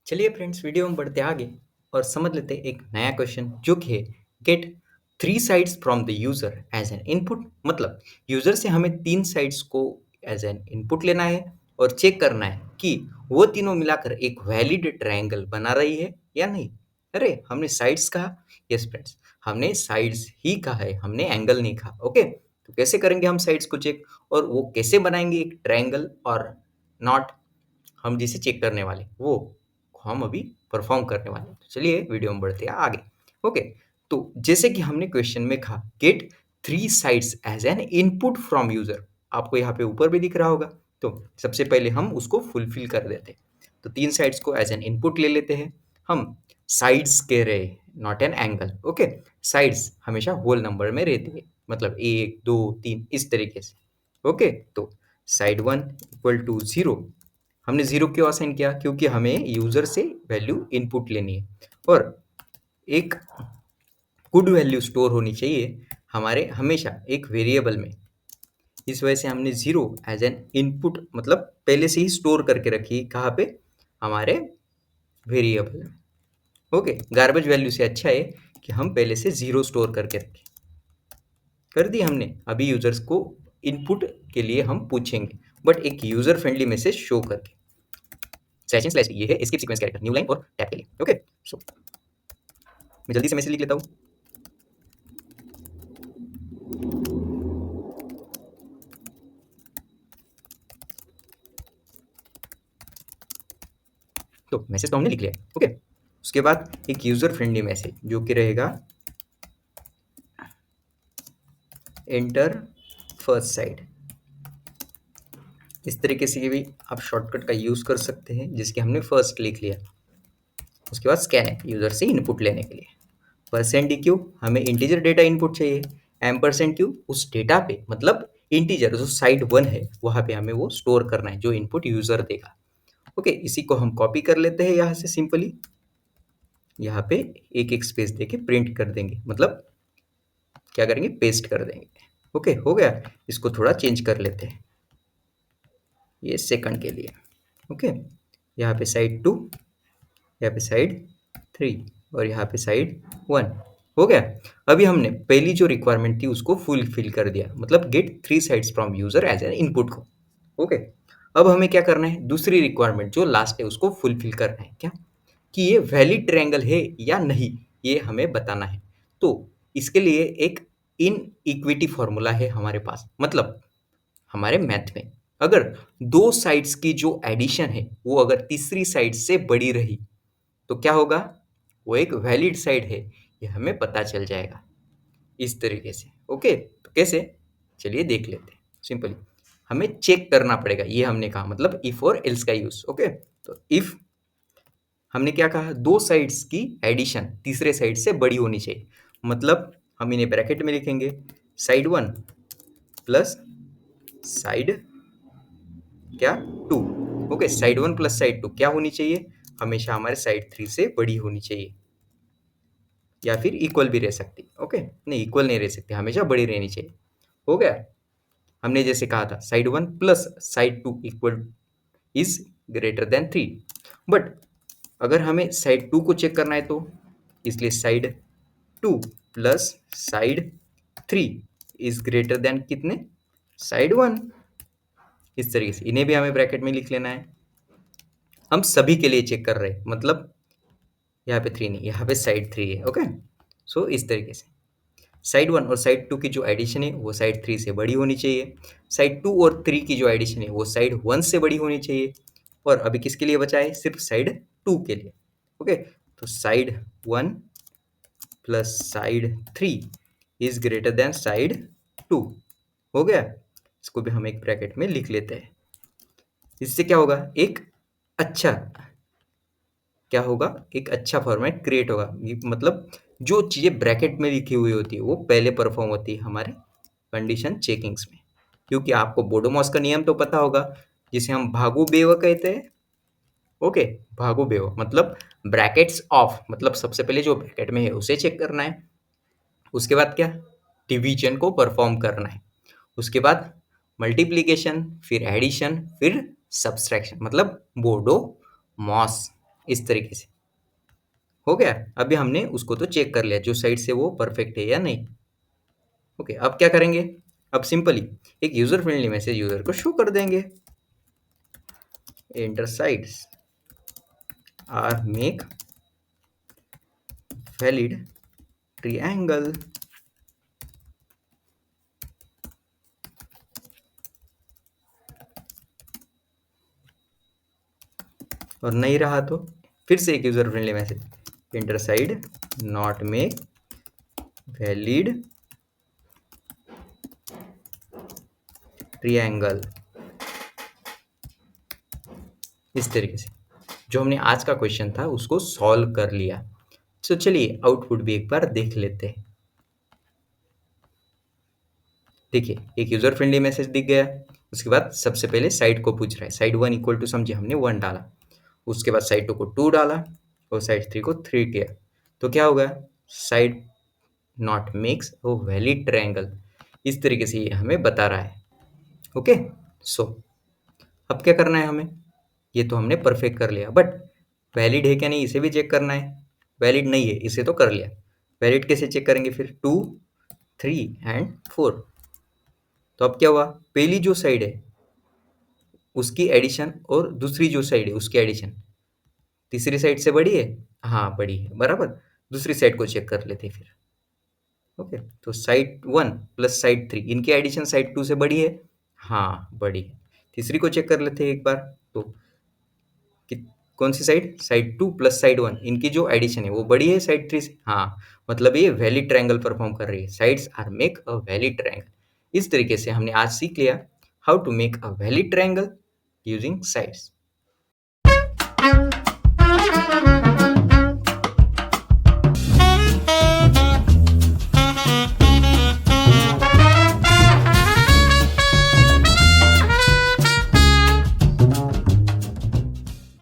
चलिए friends, video में बढ़ते आगे और समझ लेते हैं एक नया क्वेश्चन जो कि है get three sides from the user as an input. मतलब यूजर से हमें तीन साइड्स को एज एन इनपुट लेना है और चेक करना है कि वो तीनों मिलाकर एक वैलिड ट्रायंगल बना रही है या नहीं। अरे हमने साइड्स कहा। यस फ्रेंड्स, हमने साइड्स ही कहा है, हमने एंगल नहीं कहा। ओके, तो कैसे करेंगे हम साइड्स को चेक और वो कैसे बनाएंगे एक ट्रायंगल और नॉट हम जिसे चेक करने वाले वो हम अभी परफॉर्म करने वाले हैं। तो चलिए वीडियो में बढ़ते हैं आगे। ओके, तो जैसे कि हमने क्वेश्चन में कहा get three sides as an input from user, आपको यहाँ पे ऊपर भी दिख रहा होगा। तो सबसे पहले हम उसको फुलफिल कर देते हैं। तो तीन साइड्स को एज एन इनपुट ले लेते हैं हम। साइड्स कह रहे हैं, not an angle. Okay, sides हमेशा होल नंबर में रहती है, मतलब एक दो तीन इस तरीके से। ओके, तो side one equal to zero. हमने जीरो क्यों असाइन किया? क्योंकि हमें यूजर से वैल्यू इनपुट लेनी है और एक गुड वैल्यू स्टोर होनी चाहिए हमारे हमेशा एक वेरिएबल में। इस वजह से हमने जीरो एज एन इनपुट मतलब पहले से ही स्टोर करके रखी। कहाँ पे? हमारे वेरिएबल में। ओके, गार्बेज वैल्यू से अच्छा है कि हम पहले से जीरो स्टोर करके रखें। कर दी हमने। अभी यूजर्स को इनपुट के लिए हम पूछेंगे, बट एक यूजर फ्रेंडली मैसेज शो करके। सेशन स्लैश ये है escape sequence character new line और टैब के लिए। ओके, सो मैं जल्दी से मैसेज लिख लेता हूँ। तो मैसेज तो हमने लिख लिया। ओके, उसके बाद एक यूजर फ्रेंडली मैसेज जो कि रहेगा एंटर फर्स्ट साइड। इस तरीके से भी आप शॉर्टकट का यूज कर सकते हैं, जिसके हमने फर्स्ट लिख लिया। उसके बाद स्कैन है यूजर से इनपुट लेने के लिए। परसेंट डी क्यू हमें इंटीजर डेटा इनपुट चाहिए। एम परसेंट क्यू उस डेटा पे मतलब इंटीजर जो साइड वन है वहां पे हमें वो स्टोर करना है जो इनपुट यूजर देगा। ओके, इसी को हम कॉपी कर लेते हैं यहाँ से सिंपली। यहाँ पे एक एक स्पेस देके प्रिंट कर देंगे, मतलब क्या करेंगे, पेस्ट कर देंगे। ओके, हो गया। इसको थोड़ा चेंज कर लेते हैं ये सेकंड के लिए। ओके, यहाँ पे साइड टू, यहाँ पे साइड थ्री और यहाँ पे साइड वन। हो गया। अभी हमने पहली जो रिक्वायरमेंट थी उसको फुलफिल कर दिया, मतलब get three sides from user as an input को। ओके, अब हमें क्या करना है, दूसरी रिक्वायरमेंट जो लास्ट है उसको फुलफिल करना है। क्या? कि ये वैलिड ट्रायंगल है या नहीं, ये हमें बताना है। तो इसके लिए एक इन इक्विटी फॉर्मूला है हमारे पास। मतलब हमारे मैथ में अगर दो साइड्स की जो एडिशन है वो अगर तीसरी साइड से बड़ी रही तो क्या होगा? वो एक वैलिड साइड है, ये हमें पता चल जाएगा इस तरीके से। ओके, तो कैसे? चलिए देख लेते हैं। सिंपली हमें चेक करना पड़ेगा, ये हमने कहा, मतलब इफ और एल्स का यूज। ओके, तो इफ हमने क्या कहा, दो साइड्स की एडिशन तीसरे साइड से बड़ी होनी चाहिए। मतलब हम इन्हें ब्रैकेट में लिखेंगे, साइड वन प्लस साइड क्या two. Okay, side one plus side two क्या होनी चाहिए? हमेशा हमारे साइड थ्री से बड़ी होनी चाहिए, या फिर इक्वल भी रह सकती। ओके, नहीं इक्वल नहीं रह सकती, हमेशा बड़ी रहनी चाहिए। हो गया। हमने जैसे कहा था side one plus side two equal is greater than three. But अगर हमें साइड टू को चेक करना है तो इसलिए side two plus side three is greater than कितने? Side one. इस तरीके से इन्हें भी हमें ब्रैकेट में लिख लेना है। हम सभी के लिए चेक कर रहे हैं, मतलब यहाँ पे थ्री नहीं, यहाँ पे साइड थ्री है। ओके, सो इस तरीके से साइड वन और साइड टू की जो एडिशन है वो साइड थ्री से बड़ी होनी चाहिए। साइड टू और थ्री की जो एडिशन है वो साइड वन से बड़ी होनी चाहिए। और अभी किसके लिए बचा है? सिर्फ साइड टू के लिए। ओके, तो side one plus side three is greater than side two. हो गया। इसको भी हम एक ब्रैकेट में लिख लेते हैं। इससे क्या होगा, एक अच्छा क्या होगा, एक अच्छा फॉर्मेट क्रिएट होगा। मतलब जो चीज़ें ब्रैकेट में लिखी हुई होती है वो पहले परफॉर्म होती है हमारे कंडीशन चेकिंग्स में। क्योंकि आपको बोडोमॉस का नियम तो पता होगा, जिसे हम भागू बेव कहते हैं। ओके, भागू बेव मतलब ब्रैकेट्स ऑफ, मतलब सबसे पहले जो ब्रैकेट में है उसे चेक करना है। उसके बाद क्या, डिवीजन को परफॉर्म करना है। उसके बाद मल्टीप्लीकेशन, फिर एडिशन, फिर सब्सट्रैक्शन, मतलब बोडो मॉस। इस तरीके से हो गया। अभी हमने उसको तो चेक कर लिया जो साइड से वो परफेक्ट है या नहीं। ओके, अब क्या करेंगे? अब सिंपली एक यूजर फ्रेंडली मैसेज यूजर को शो कर देंगे, enter sides are make valid triangle. और नहीं रहा तो फिर से एक user friendly message, enter side not make valid triangle. इस तरीके से जो हमने आज का क्वेश्चन था उसको सॉल्व कर लिया। तो चलिए आउटपुट भी एक बार देख लेते हैं। देखिए एक यूजर फ्रेंडली मैसेज दिख गया। उसके बाद सबसे पहले साइड को पूछ रहा है, साइड 1 इक्वल टू समझिए हमने 1 डाला, उसके बाद साइड 2 को 2 डाला और साइड 3 को 3 किया। तो क्या होगा? Side not makes a valid triangle. इस तरीके से ये हमें बता रहा है। ओके, सो अब क्या करना है हमें? ये तो हमने परफेक्ट कर लिया, बट वैलिड है क्या नहीं इसे भी चेक करना है। वैलिड नहीं है इसे तो कर लिया, वैलिड कैसे चेक करेंगे फिर? 2 3 एंड 4। तो अब क्या हुआ? पहली जो साइड है उसकी एडिशन और दूसरी जो साइड है उसकी एडिशन तीसरी साइड से बड़ी है। हाँ बड़ी है, बराबर। दूसरी साइड को चेक कर लेते हैं फिर। ओके, तो साइड 1 प्लस साइड 3 इनकी एडिशन साइड 2 से बड़ी है। हाँ बड़ी है। तीसरी को चेक कर लेते हैं एक बार। तो कि कौन सी साइड? साइड 2 प्लस साइड 1 इनकी जो एडिशन है वो बड़ी है साइड 3 से। हाँ, मतलब ये वैलिड ट्रायंगल परफॉर्म कर रही है। Sides are make a valid triangle. इस तरीके से हमने आज सीख लिया how to make a valid triangle using sides.